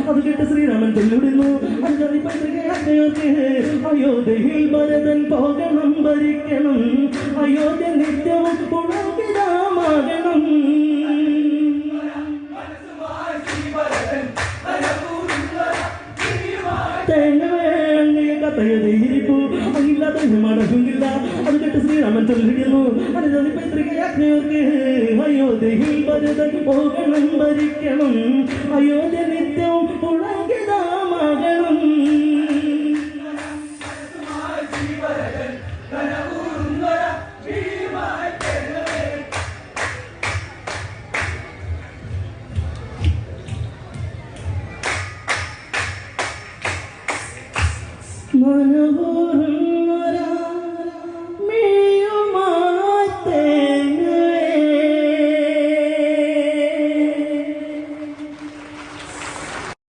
അത് കേട്ട് ശ്രീരാമൻ ചൊല്ലിടുന്നു അയോധ്യയിൽ ഭരതൻ പോകണം ഭരിക്കണം അയോധ്യ നിത്യവും പുളകിതമാകണം കഥയതയിരിപ്പു അങ്ങില്ലാത്ത മടങ്ങുന്നില്ല അത് കേട്ട് ശ്രീരാമൻ ചൊല്ലിടുന്നു അയോധ്യയിൽ ഭരതൻ പോകണം ഭരിക്കണം അയോധ്യ നിത്യവും പുളകിതമാകണം മനോഹരം